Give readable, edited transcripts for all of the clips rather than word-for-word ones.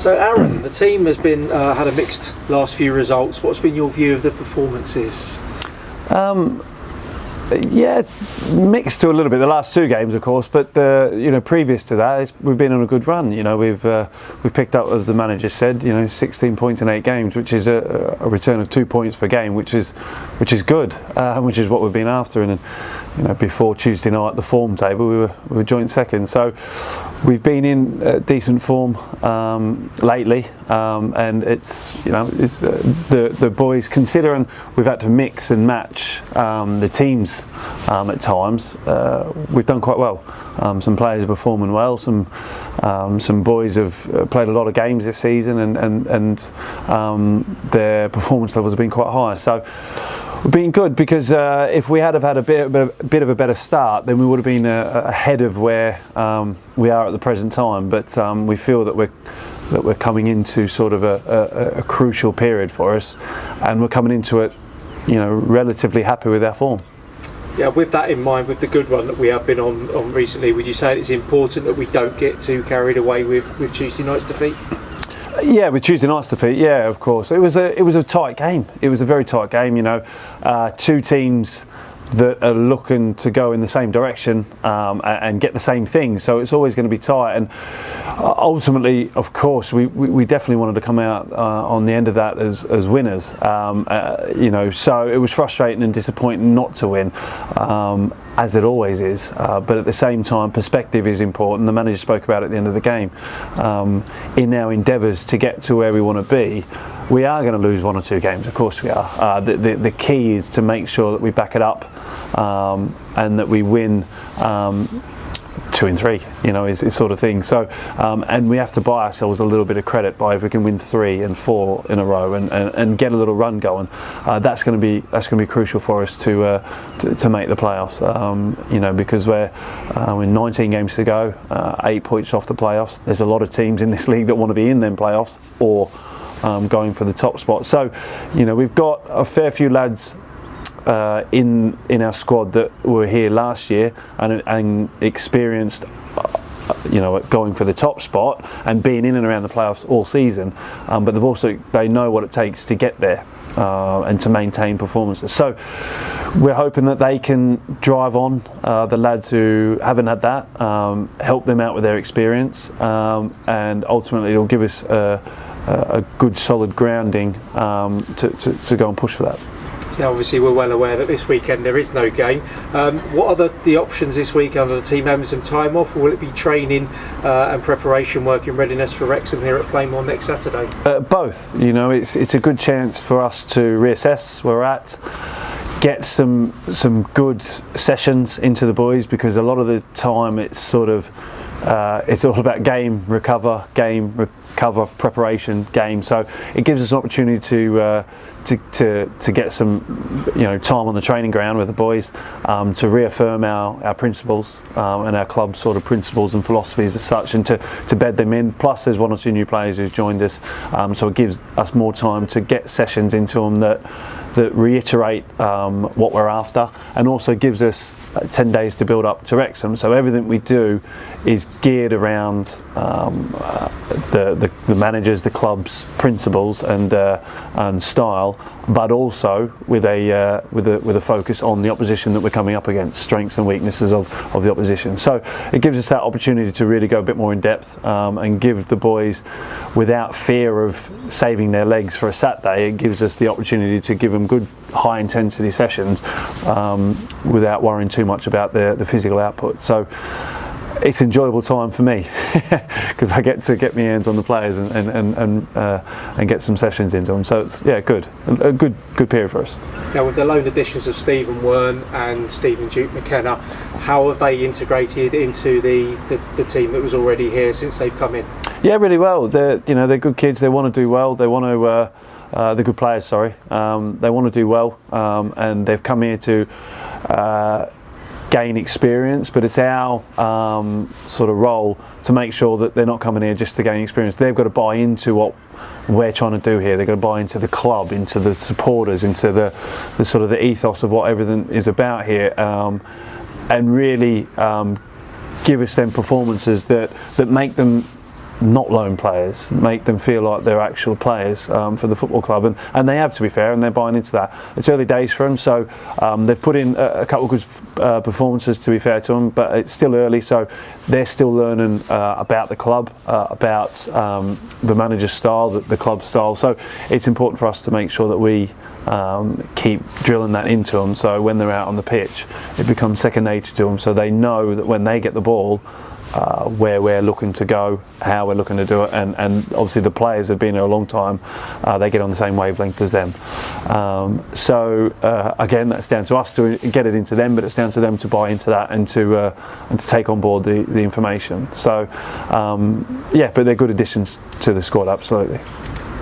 So Aaron, the team has been had a mixed last few results. What's been your view of the performances? Yeah, mixed to a little bit. The last two games, of course, but previous to that, we've been on a good run. We've picked up, as the manager said, 16 points in 8 games, which is a return of 2 points per game, which is good, which is what we've been after. And before Tuesday night, the form table, we were joint second. So we've been in decent form lately, and it's the boys, considering we've had to mix and match the teams at times, we've done quite well. Some players are performing well. Some boys have played a lot of games this season, and their performance levels have been quite high. So we've been good, because if we had a bit of a better start, then we would have been ahead of where we are at the present time. But we feel that we're coming into sort of a crucial period for us, and we're coming into it, relatively happy with our form. Yeah, with that in mind, with the good run that we have been on recently, would you say it's important that we don't get too carried away with Tuesday night's defeat? Yeah, with Tuesday night's defeat, yeah, of course. It was a tight game. It was a very tight game. Two teams that are looking to go in the same direction and get the same thing. So it's always going to be tight. And ultimately, of course, we definitely wanted to come out on the end of that as winners. So it was frustrating and disappointing not to win, as it always is. But at the same time, perspective is important. The manager spoke about it at the end of the game. In our endeavours to get to where we want to be, we are going to lose 1 or 2 games, of course we are. The key is to make sure that we back it up, and that we win 2 and 3, is sort of thing. So, and we have to buy ourselves a little bit of credit by if we can win 3 and 4 in a row and get a little run going. That's going to be crucial for us to make the playoffs. Because we're with 19 games to go, 8 points off the playoffs. There's a lot of teams in this league that want to be in them playoffs or going for the top spot. So, we've got a fair few lads in our squad that were here last year and experienced going for the top spot and being in and around the playoffs all season, but they know what it takes to get there and to maintain performances. So we're hoping that they can drive on the lads who haven't had that, help them out with their experience, and ultimately it'll give us a good solid grounding to go and push for that. Now, obviously, we're well aware that this weekend there is no game. What are the options this week? Are the team having some time off, or will it be training and preparation work in readiness for Wrexham here at Plainmoor next Saturday? Both. It's a good chance for us to reassess where we're at, get some good sessions into the boys, because a lot of the time it's sort of it's all about game recover, preparation, game. So it gives us an opportunity to get some time on the training ground with the boys, to reaffirm our principles and our club sort of principles and philosophies as such, and to bed them in. Plus there's 1 or 2 new players who've joined us, so it gives us more time to get sessions into them that reiterate what we're after, and also gives us 10 days to build up to Wrexham. So everything we do is geared around the managers, the club's principles and style, but also with a focus on the opposition that we're coming up against, strengths and weaknesses of the opposition. So it gives us that opportunity to really go a bit more in depth and give the boys, without fear of saving their legs for a Saturday, it gives us the opportunity to give them good high intensity sessions without worrying too much about the physical output. So it's enjoyable time for me because I get to get my hands on the players and get some sessions into them. So it's a good period for us. Now, with the loan additions of Stephen Wern and Stephen Duke McKenna, how have they integrated into the team that was already here since they've come in? Yeah, really well. They're good kids. They want to do well. They want to. They're good players. Sorry. They want to do well, and they've come here to gain experience, but it's our sort of role to make sure that they're not coming here just to gain experience. They've got to buy into what we're trying to do here. They've got to buy into the club, into the supporters, into the sort of the ethos of what everything is about here, and really give us them performances that make them not loan players, make them feel like they're actual players for the football club, and they have, to be fair, and they're buying into that. It's early days for them, so they've put in a couple of good performances, to be fair to them, but it's still early, so they're still learning about the club, about the manager's style, the club style. So it's important for us to make sure that we keep drilling that into them, so when they're out on the pitch it becomes second nature to them, so they know that when they get the ball, where we're looking to go, how we're looking to do it, and obviously the players have been here a long time, they get on the same wavelength as them. Again, that's down to us to get it into them, but it's down to them to buy into that and to take on board the information. So yeah, but they're good additions to the squad, absolutely.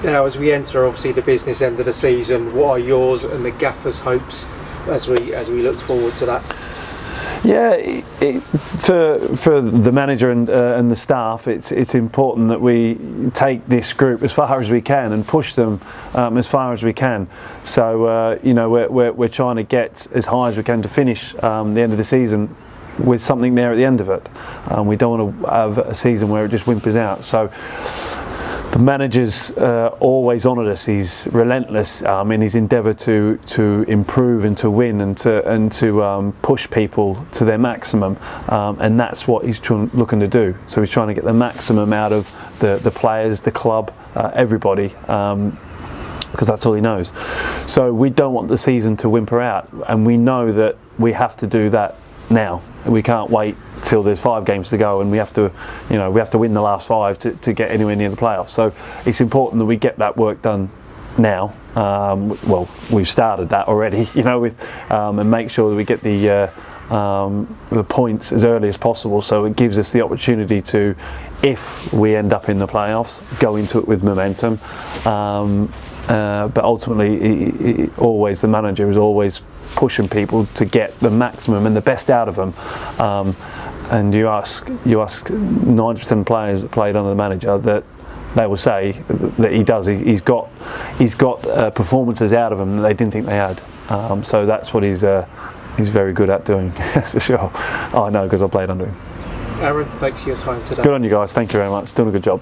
Now, as we enter obviously the business end of the season, what are yours and the gaffer's hopes as we look forward to that? Yeah, for the manager and the staff, it's important that we take this group as far as we can and push them as far as we can. So you know, we're trying to get as high as we can to finish the end of the season with something there at the end of it. We don't want to have a season where it just whimpers out. So the manager's always honoured us. He's relentless in his endeavour to improve and to win and to push people to their maximum, and that's what he's looking to do. So he's trying to get the maximum out of the players, the club, everybody, because that's all he knows. So we don't want the season to whimper out, and we know that we have to do that now. We can't wait till there's 5 games to go, and we have to win the last 5 to get anywhere near the playoffs. So it's important that we get that work done now. Well, we've started that already, you know, and make sure that we get the points as early as possible, so it gives us the opportunity to, if we end up in the playoffs, go into it with momentum. But ultimately, always the manager is always pushing people to get the maximum and the best out of them. And you ask 90% of players that played under the manager, that they will say that he does. He's got performances out of them that they didn't think they had. So that's what he's very good at doing, that's for sure. I know, because I played under him. Aaron, thanks for your time today. Good on you guys. Thank you very much. Doing a good job.